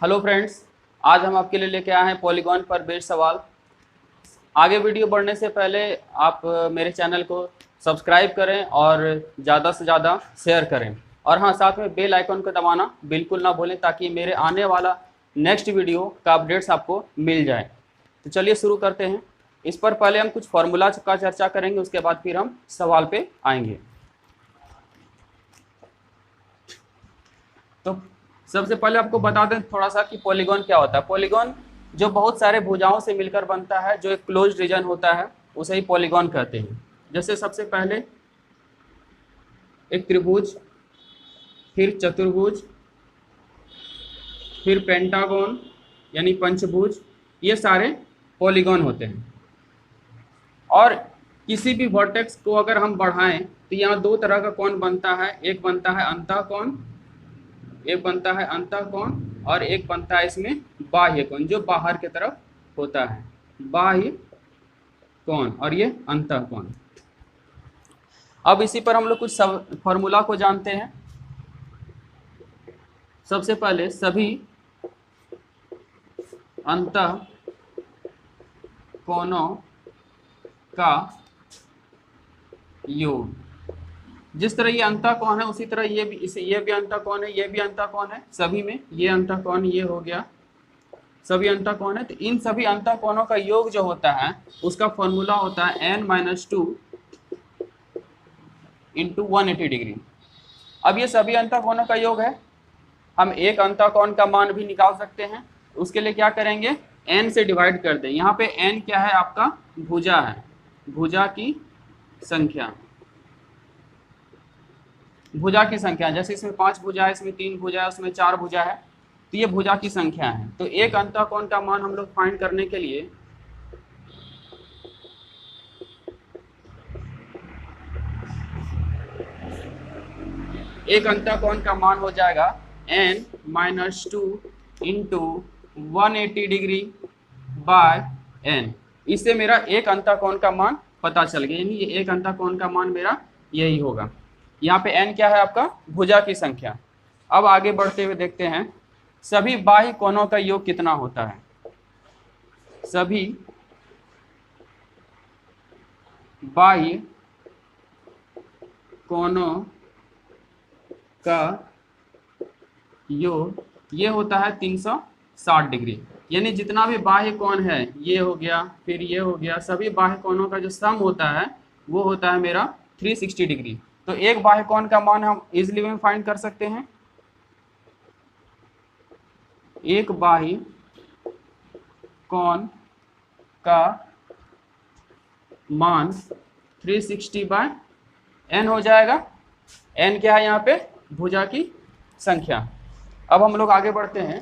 Hello friends, आज हम आपके लिए लेके आए हैं पॉलीगॉन पर बेस्ड सवाल। आगे वीडियो बढ़ने से पहले आप मेरे चैनल को सब्सक्राइब करें और ज़्यादा से ज़्यादा शेयर करें, और हाँ, साथ में बेल आइकन को दबाना बिल्कुल ना भूलें ताकि मेरे आने वाला नेक्स्ट वीडियो का अपडेट्स आपको मिल जाए। तो चलिए शुरू करते हैं। इस पर पहले हम कुछ फार्मूला का चर्चा करेंगे, उसके बाद फिर हम सवाल पे आएंगे। तो सबसे पहले आपको बता दें थोड़ा सा कि पॉलीगॉन क्या होता है। पॉलीगॉन जो बहुत सारे भुजाओं से मिलकर बनता है, जो एक क्लोज्ड रीजन होता है, उसे ही पॉलीगॉन कहते हैं। जैसे सबसे पहले एक त्रिभुज, फिर चतुर्भुज, फिर पेंटागन यानी पंचभुज, ये सारे पॉलीगॉन होते हैं। और किसी भी वर्टेक्स को अगर हम बढ़ाएं तो यहाँ दो तरह का कोण बनता है। एक बनता है अंतःकोण, एक बनता है अंतःकोण, और एक बनता है इसमें बाह्य कोण, जो बाहर की तरफ होता है, बाह्य कोण, और ये अंतःकोण। अब इसी पर हम लोग कुछ फॉर्मूला को जानते हैं। सबसे पहले सभी अंतःकोणों का योग, जिस तरह ये अंतःकोण है उसी तरह ये भी अंतःकोण है, ये भी अंतःकोण है, सभी में ये अंतःकोण ये हो गया, सभी अंतःकोण है। तो इन सभी अंतःकोणों का योग जो होता है उसका फॉर्मूला होता है n-2 इंटू 180 डिग्री। अब ये सभी अंतःकोणों का योग है। हम एक अंतःकोण का मान भी निकाल सकते हैं। उसके लिए क्या करेंगे, n से डिवाइड कर दें। यहाँ पे n क्या है, आपका भुजा है, भुजा की संख्या, भुजा की संख्या। जैसे इसमें 5 भुजा है, इसमें 3 भुजा है, उसमें 4 भुजा है, तो ये भुजा की संख्या है। तो एक अंतःकोण का मान हम लोग फाइंड करने के लिए एक अंतःकोण का मान हो जाएगा n-2 into 180 degree by n। इससे मेरा एक अंतःकोण का मान पता चल गया, यानी ये एक अंतःकोण का मान मेरा यही होगा। यहाँ पे n क्या है, आपका भुजा की संख्या। अब आगे बढ़ते हुए देखते हैं सभी बाह्य कोणों का योग कितना होता है। सभी बाह्य कोणों का योग ये होता है 360 डिग्री। यानी जितना भी बाह्य कोण है, ये हो गया, फिर ये हो गया, सभी बाह्य कोणों का जो सम होता है वो होता है मेरा 360 डिग्री। तो एक बाह्य कोण का मान हम इजिली में फाइंड कर सकते हैं। एक बाह्य कोण का मान 360 बाय n हो जाएगा। n क्या है, यहाँ पे भुजा की संख्या। अब हम लोग आगे बढ़ते हैं।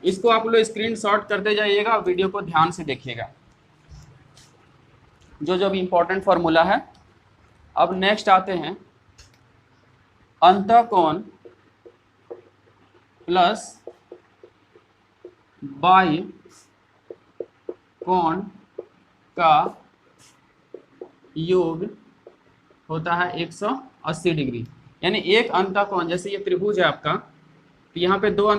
इसको आप लोग स्क्रीनशॉट करते जाइएगा, वीडियो को ध्यान से देखिएगा, जो जो भी इंपॉर्टेंट फॉर्मूला है। अब नेक्स्ट आते हैं अंतःकोण प्लस बाह्य कोण का योग होता है 180 डिग्री। यानी एक अंतःकोण, जैसे ये त्रिभुज है आपका, तो यहाँ पे दो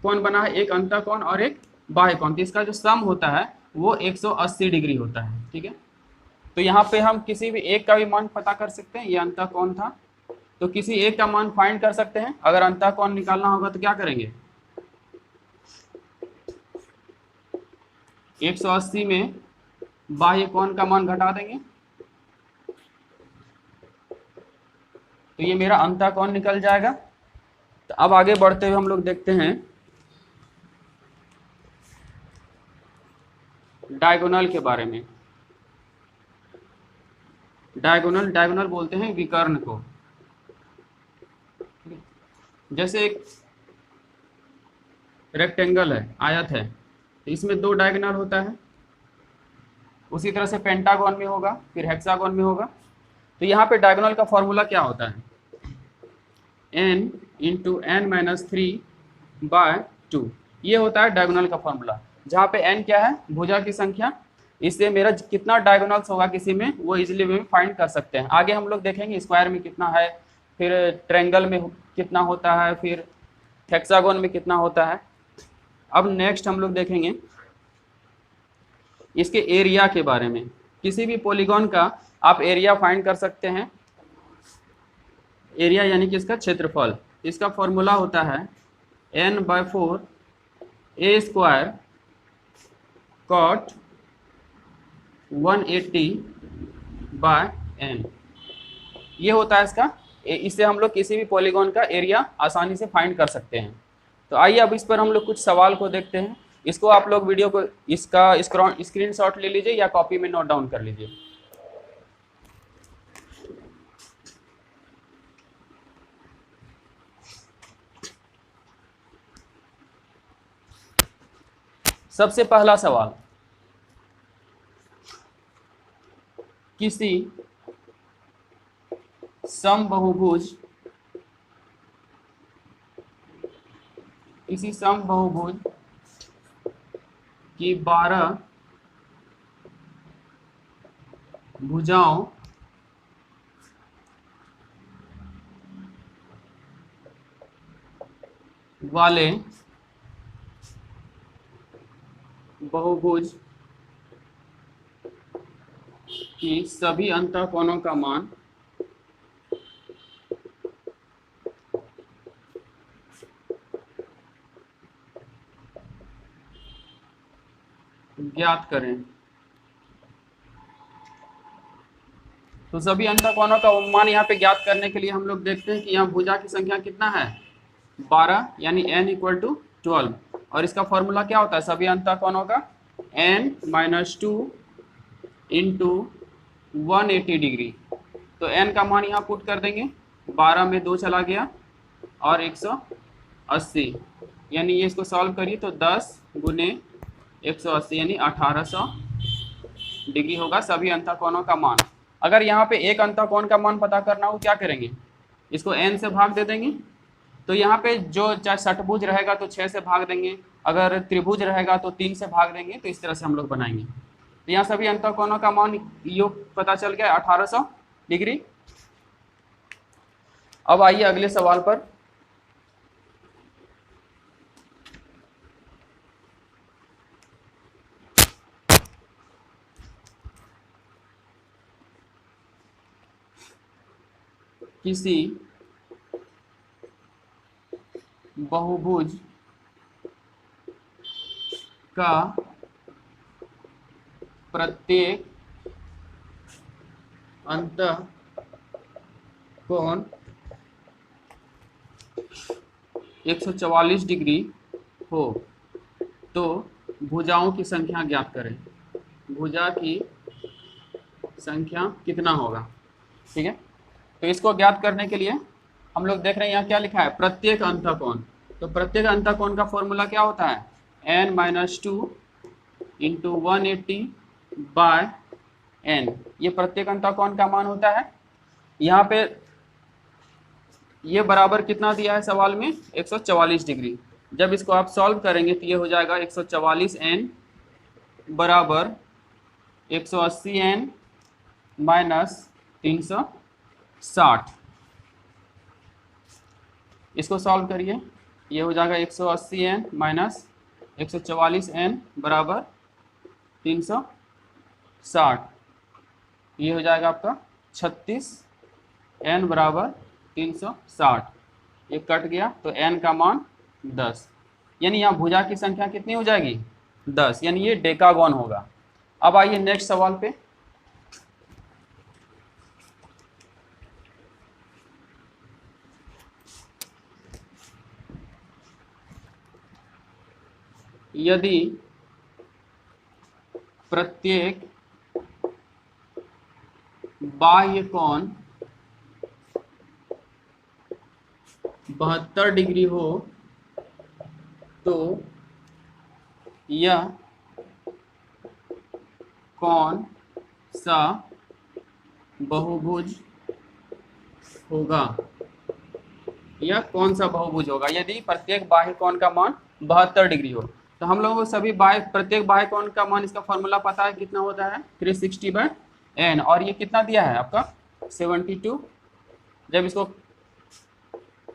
कोण बना है, एक अंतःकोण और एक बाह्य कोण, तो इसका जो सम होता है वो 180 डिग्री होता है। ठीक है, तो यहाँ पे हम किसी भी एक का भी मान पता कर सकते हैं। ये अंतःकोण था, तो किसी एक का मान फाइंड कर सकते हैं। अगर अंतःकोण निकालना होगा तो क्या करेंगे, 180 में बाह्य कोण का मान घटा देंगे, तो ये मेरा अंतःकोण निकल जाएगा। तो अब आगे बढ़ते हुए हम लोग देखते हैं डायगोनल के बारे में। डायगोनल बोलते हैं विकर्ण को। जैसे एक रेक्टेंगल है, आयत है, तो इसमें दो डायगोनल होता है। उसी तरह से पेंटागन में होगा, फिर हेक्सागन में होगा। तो यहाँ पे डायगोनल का फॉर्मूला क्या होता है, n इंटू n-3/2। ये होता है डायगोनल का फॉर्मूला, जहाँ पे n क्या है, भुजा की संख्या। इससे मेरा कितना डायगोनल्स होगा किसी में, वो इजीली में फाइंड कर सकते हैं। आगे हम लोग देखेंगे स्क्वायर में कितना है, फिर ट्रायंगल में कितना होता है, फिर हेक्सागोन में कितना होता है। अब नेक्स्ट हम लोग देखेंगे इसके एरिया के बारे में। किसी भी पॉलीगॉन का आप एरिया फाइंड कर सकते हैं। एरिया यानी कि इसका क्षेत्रफल। इसका फॉर्मूला होता है n/4 a square cot 180/n। ये होता है इसका। इससे हम लोग किसी भी पॉलीगॉन का एरिया आसानी से फाइंड कर सकते हैं। तो आइए अब इस पर हम लोग कुछ सवाल को देखते हैं। इसको आप लोग वीडियो को इसका स्क्रीनशॉट ले लीजिए या कॉपी में नोट डाउन कर लीजिए। सबसे पहला सवाल, किसी समबाहुभुज की 12 भुजाओं वाले बहुभुज की सभी अंतःकोणों का मान ज्ञात करें। तो सभी अंतःकोणों का मान यहाँ पे ज्ञात करने के लिए हम लोग देखते हैं कि यहाँ भुजा की संख्या कितना है, 12, यानी n = 12। और इसका फॉर्मूला क्या होता है सभी अंतःकोणों का, n-2 × 180 डिग्री। तो n का मान यहाँ पुट कर देंगे, 12 में 2 चला गया और 180, यानी ये इसको सॉल्व करिए तो 10 × 180 यानी 1800 डिग्री होगा सभी अंतःकोणों का मान। अगर यहाँ पे एक अंतःकोण का मान पता करना हो क्या करेंगे, इसको n से भाग दे देंगे। तो यहाँ पे जो चाहे षटभुज रहेगा तो 6 से भाग देंगे, अगर त्रिभुज रहेगा तो 3 से भाग देंगे। तो इस तरह से हम लोग बनाएंगे। तो यहाँ सभी अंतःकोणों का मान योग पता चल गया 1800 डिग्री। अब आइए अगले सवाल पर। किसी बहुभुज का प्रत्येक अंतःकोण 144 डिग्री हो तो भुजाओं की संख्या ज्ञात करें। भुजा की संख्या कितना होगा, ठीक है। तो इसको ज्ञात करने के लिए हम लोग देख रहे हैं यहाँ क्या लिखा है, प्रत्येक अंतःकोण। तो प्रत्येक अंतःकोण का फॉर्मूला क्या होता है, n-2 × 180/n। ये प्रत्येक अंतःकोण का मान होता है। यहाँ पे ये बराबर कितना दिया है सवाल में, 144 डिग्री। जब इसको आप सॉल्व करेंगे तो ये हो जाएगा 144n बराबर 180n - 360। इसको सॉल्व करिए, ये हो जाएगा 180n - 144n बराबर 360। ये हो जाएगा आपका 36n बराबर 360। ये कट गया तो n का मान 10, यानी यहाँ भुजा की संख्या कितनी हो जाएगी, 10, यानी ये डेकागोन होगा। अब आइए नेक्स्ट सवाल पे। यदि प्रत्येक बाह्य कोण 72 डिग्री हो तो यह कौन सा बहुभुज होगा, यह कौन सा बहुभुज होगा यदि प्रत्येक बाह्य कोण का मान 72 डिग्री हो। तो हम लोगों को सभी प्रत्येक बाह्य कोण का मान इसका फॉर्मूला पता है कितना होता है, 360/n। और ये कितना दिया है आपका 72। जब इसको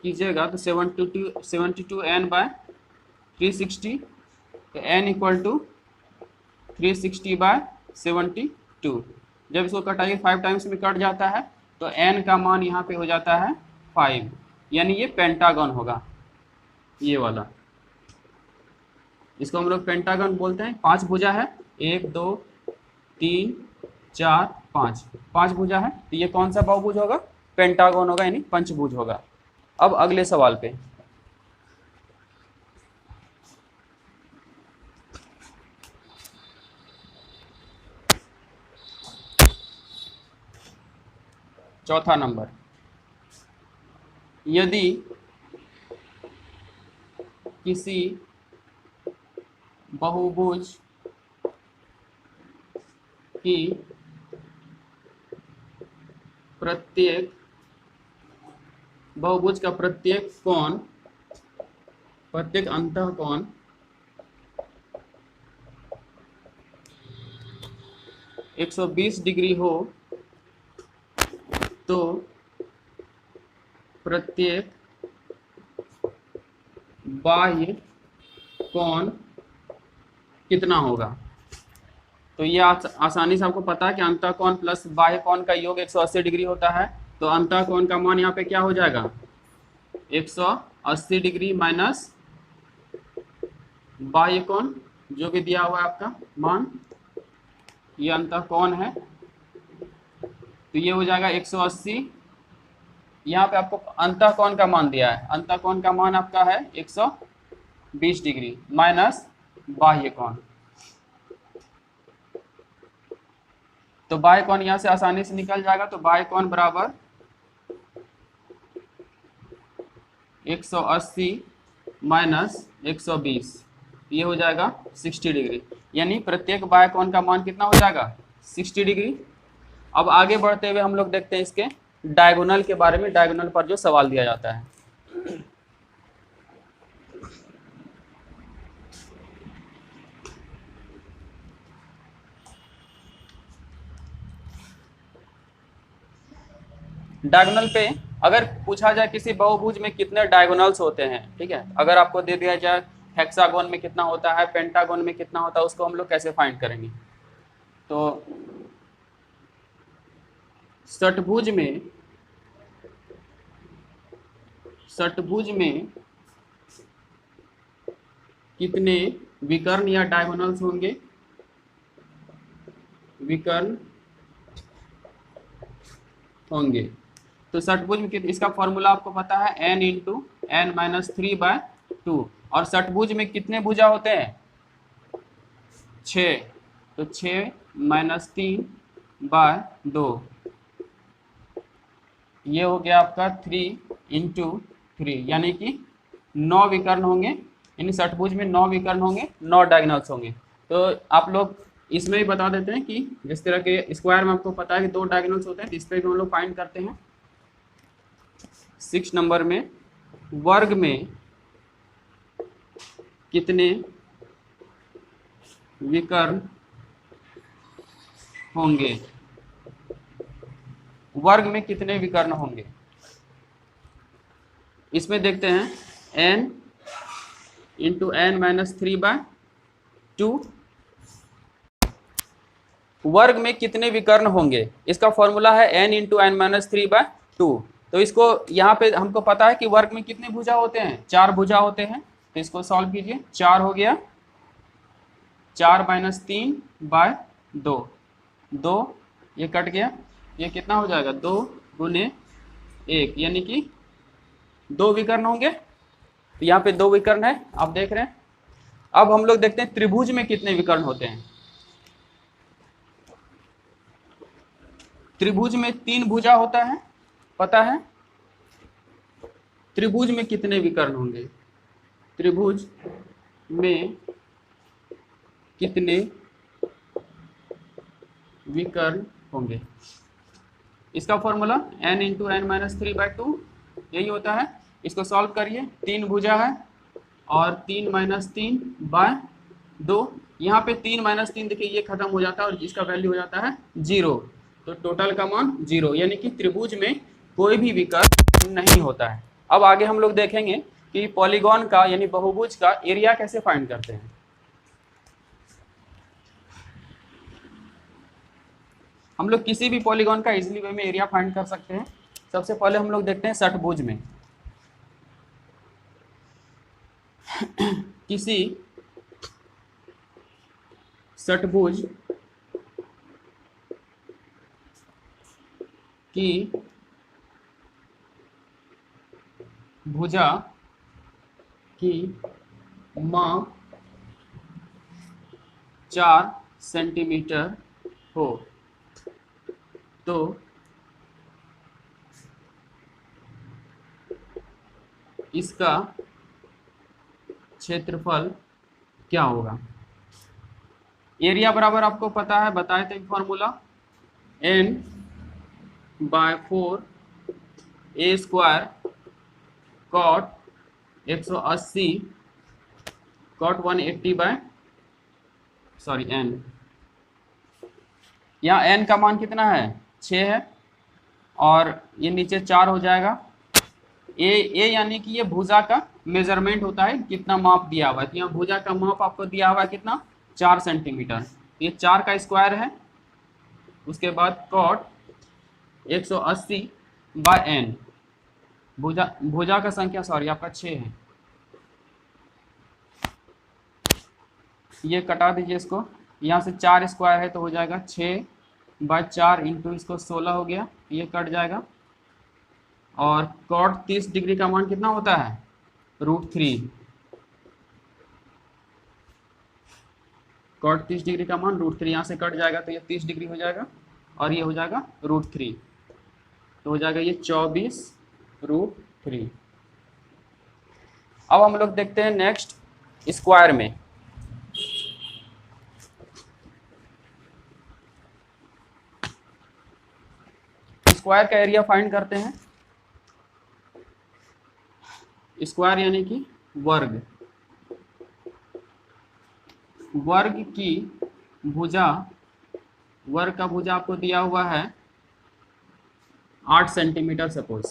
कीजिएगा तो 72 n बाय 360, तो n इक्वल टू 360 बाय 72। जब इसको कटाइए 5 टाइम्स में कट जाता है तो n का मान यहाँ पे हो जाता है 5, यानी ये पेंटागन होगा, ये वाला। इसको हम लोग पेंटागन बोलते हैं। 5 भुजा है, 1 2 3 4 5, 5 भुजा है, तो ये कौन सा बहुभुज होगा? पेंटागन होगा, यानी पंचभुज होगा। अब अगले सवाल पे, चौथा नंबर, यदि किसी बहुभुज की प्रत्येक बहुभुज का प्रत्येक कोण, प्रत्येक अंतःकोण 120 डिग्री हो, तो प्रत्येक बाह्य कोण कितना होगा? तो ये आसानी से आपको पता है कि अंतःकोण प्लस बाह्य कोण का योग 180 डिग्री होता है। तो अंतःकोण का मान यहाँ पे क्या हो जाएगा? 180 डिग्री माइनस बाह्य कोण जो कि दिया हुआ है आपका मान, ये अंतःकोण है, तो ये हो जाएगा 180। यहाँ पे आपको अंतःकोण का मान दिया है, अंतःकोण का मान आपका है 120 डिग्री माइनस बाह्य कोण। तो बाह्य कोण यहाँ से आसानी से निकल जाएगा, तो बाह्य कोण बराबर 180 माइनस 120, ये हो जाएगा 60 डिग्री, यानी प्रत्येक बाह्य कोण का मान कितना हो जाएगा? 60 डिग्री। अब आगे बढ़ते हुए हम लोग देखते हैं इसके डायगोनल के बारे में, डायगोनल पर जो सवाल दिया जाता है। डायगोनल पे अगर पूछा जाए किसी बहुभुज में कितने डायगोनल्स होते हैं, ठीक है, अगर आपको दे दिया जाए हेक्सागोन में कितना होता है, पेंटागोन में कितना होता है, उसको हम लोग कैसे फाइंड करेंगे? तो षटभुज में कितने विकर्ण या डायगोनल्स होंगे? विकर्ण होंगे। तो षटभुज में इसका फॉर्मूला आपको पता है, n इंटू n माइनस 3/2। और षटभुज में कितने भुजा होते हैं? 6, तो 6 माइनस 3/2, ये हो गया आपका 3 इंटू 3, यानी कि 9 विकर्ण होंगे, यानी षटभुज में 9 विकर्ण होंगे, 9 डायगोनल्स होंगे। तो आप लोग इसमें भी बता देते हैं कि जिस तरह के स्क्वायर में आपको पता है कि 2 डायगोनल्स होते हैं, तो इस पर भी हम लोग फाइंड करते हैं। 6 नंबर में वर्ग में कितने विकर्ण होंगे? वर्ग में कितने विकर्ण होंगे? इसमें देखते हैं n इंटू n माइनस 3/2, वर्ग में कितने विकर्ण होंगे, इसका फॉर्मूला है n इंटू n माइनस 3/2। तो इसको यहाँ पे हमको पता है कि वर्ग में कितने भुजा होते हैं? 4 भुजा होते हैं, तो इसको सॉल्व कीजिए। 4 हो गया, 4 माइनस 3/2, 2 ये कट गया, ये कितना हो जाएगा? 2 गुने 1, यानी कि 2 विकर्ण होंगे। तो यहाँ पे 2 विकर्ण है, आप देख रहे हैं। अब हम लोग देखते हैं त्रिभुज में कितने विकर्ण होते हैं। त्रिभुज में 3 भुजा होता है, पता है। त्रिभुज में कितने विकर्ण होंगे? त्रिभुज में कितने विकर्ण होंगे? इसका formula n into n minus 3/2 यही होता है। इसको सॉल्व करिए। 3 भुजा है और 3 माइनस 3/2, यहाँ पे 3 माइनस 3 देखिए ये खत्म हो जाता है और इसका वैल्यू हो जाता है 0, तो टोटल का मान 0, यानी कि त्रिभुज में कोई भी विकर्ण नहीं होता है। अब आगे हम लोग देखेंगे कि पॉलीगॉन का यानी बहुभुज का एरिया कैसे फाइंड करते हैं। हम लोग किसी भी पॉलीगॉन का इजीली वे में एरिया फाइंड कर सकते हैं। सबसे पहले हम लोग देखते हैं षटभुज में। किसी षटभुज की भुजा की माप 4 सेंटीमीटर हो तो इसका क्षेत्रफल क्या होगा। एरिया बराबर आपको पता है, बताए थे formula n/4 a square cot 180 cot 180 n। यहाँ n का मान कितना है 6 है और ये नीचे 4 हो जाएगा। ए यानी कि ये भुजा का मेजरमेंट होता है, कितना माप दिया हुआ है। तो यहाँ भुजा का माप आपको दिया हुआ है कितना 4 सेंटीमीटर। ये 4 का स्क्वायर है, उसके बाद कॉट 180/n। भुजा का संख्या आपका 6 है। ये कटा दीजिए इसको, यहाँ से 4 स्क्वायर है तो हो जाएगा 6/4 इंटू इसको 16 हो गया, ये कट जाएगा। और कॉट 30 डिग्री का मान कितना होता है √3। कॉट 30 डिग्री का मान √3, यहाँ से कट जाएगा तो ये 30 डिग्री हो जाएगा और ये हो जाएगा √3, तो हो जाएगा ये 24√3। अब हम लोग देखते हैं नेक्स्ट स्क्वायर में। स्क्वायर का एरिया फाइंड करते हैं। स्क्वायर यानी कि वर्ग। वर्ग की भुजा, वर्ग का भुजा आपको दिया हुआ है 8 सेंटीमीटर सपोज,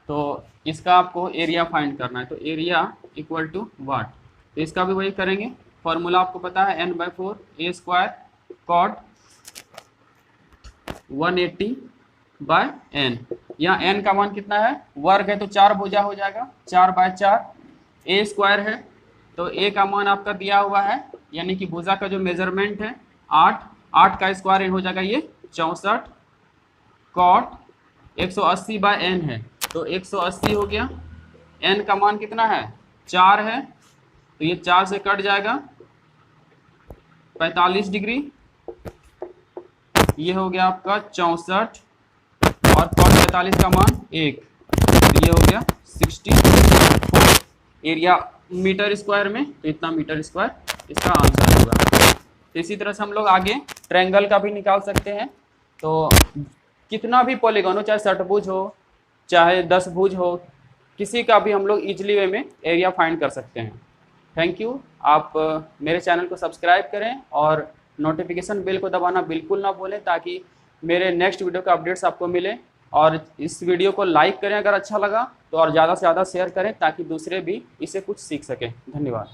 तो इसका आपको एरिया फाइंड करना है। तो एरिया इक्वल टू वाट, तो इसका भी वही करेंगे। फॉर्मूला आपको पता है n/4 a square cot 180/n। यहाँ n का मान कितना है, वर्ग है तो 4 भुजा हो जाएगा, 4/4। a स्क्वायर है तो a का मान आपका दिया हुआ है, यानी कि भुजा का जो मेजरमेंट है 8 का स्क्वायर हो जाएगा ये 64। कॉट 180/n है तो 180 हो गया। n का मान कितना है 4 है तो ये 4 से कट जाएगा 45 डिग्री, ये हो गया आपका 64 और कॉट 45 का मान 1, तो ये हो गया 64 एरिया मीटर स्क्वायर में। तो इतना मीटर स्क्वायर इसका आंसर होगा। तो इसी तरह से हम लोग आगे ट्रायंगल का भी निकाल सकते हैं। तो कितना भी पॉलीगॉन हो, चाहे षटभुज हो चाहे 10 भुज हो, किसी का भी हम लोग इजली वे में एरिया फाइंड कर सकते हैं। Thank you. आप मेरे चैनल को सब्सक्राइब करें और नोटिफिकेशन बेल को दबाना बिल्कुल ना भूलें, ताकि मेरे नेक्स्ट वीडियो का अपडेट्स आपको मिले। और इस वीडियो को लाइक करें अगर अच्छा लगा तो, और ज़्यादा से ज़्यादा शेयर करें ताकि दूसरे भी इससे कुछ सीख सकें। धन्यवाद।